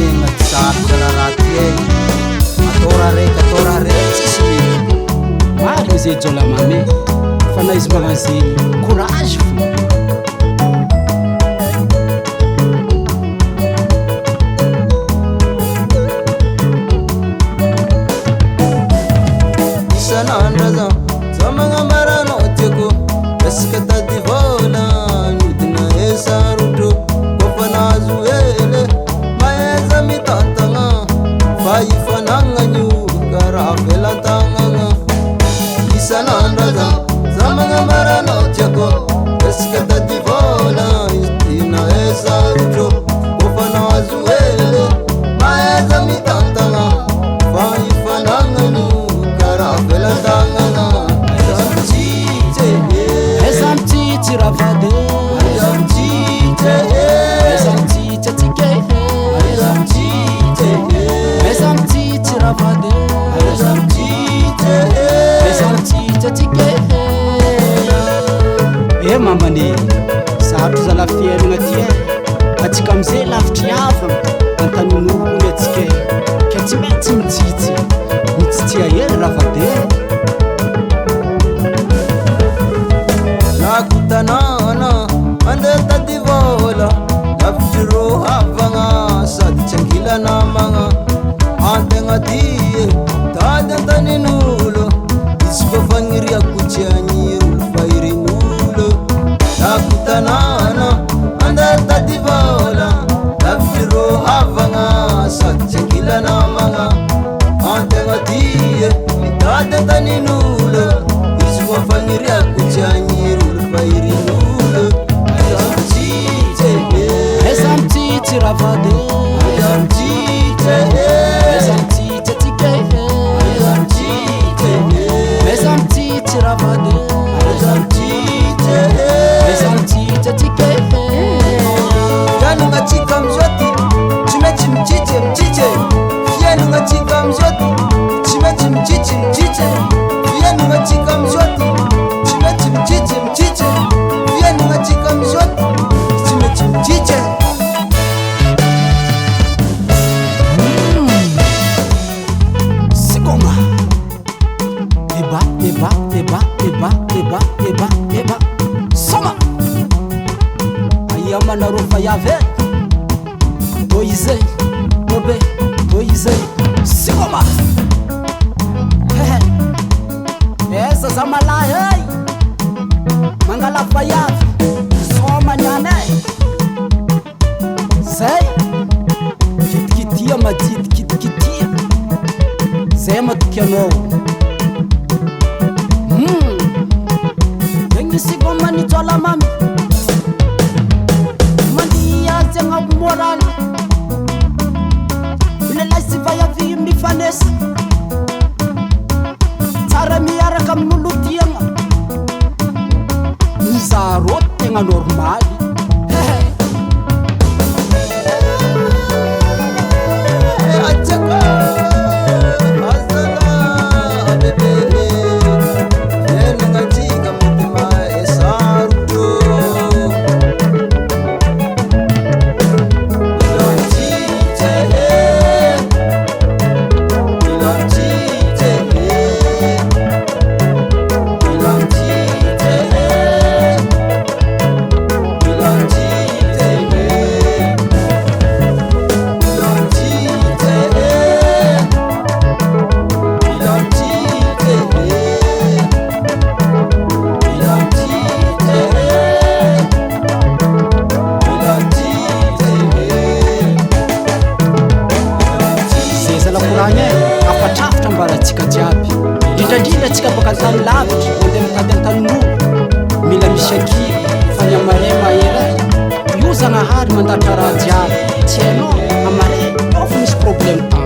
agnaty sarotra rahaty eny atora raiky tsisy mety marigny zay jolamame fa na izy magnazeny courage fo isanandra za magnamarana tiako resaka tady vola nodina esarotro kofa nazo ele maeza mitantagna fa ifanagna karaha velantagnagna isanandra za magnamarana tiako resaka tady vola nodina esarotro kofa nazo ele maeza mitantagna fa ifanagna Ravade e mamane sarotro zalafiainagna ty atsika amizay lavitry avagna antanon'olony atsika ka tsy maintsy mitsitsia ely ravade nakutanana mandeha tady vola lavitry ro havagna sady tsy angila namagna antegna ty tady antanin'olo izy koa fagniriako tsy agniro fahirin'olo nakutanana mandeha tady vola lavitry ro havagna sady tsy angila namagna antegna ty tady antanin'olo izy koa fagniriako tsy agniro Esamtiti ravade Esamtiti atike Esamtiti ravade Esamtiti atike Fianagna atsika amizoti tsy maintsy mijitse fianagna atsika amizoti tsy maintsy mijitse fianagna atsika amizoti tsy maintsy mijitse fianagna atsika amizoti tsy maintsy mijitse Sigoma Eba Soma Aya manarofa yave Toizei Tobe Toizei Sigoma Esa zamalay hey Mangalafa yave Soma nyanay Zay Kitikitia majid kitikitia Zay matukianao Bengi sigoma ni tola mami Mandi azi nga moral Ilela siva ya vi mi fanes Tsara miaraka amin'olo tiagna Nizaro tegna normaly afatrafitra mbaratsika jiaby indrindra tsika baka tany lavitra mandeha mitady antanon'olo mila misy aky fany amare mahery io zagnahary mandatra raha jiaby tsy hainao amare ao fa misy problème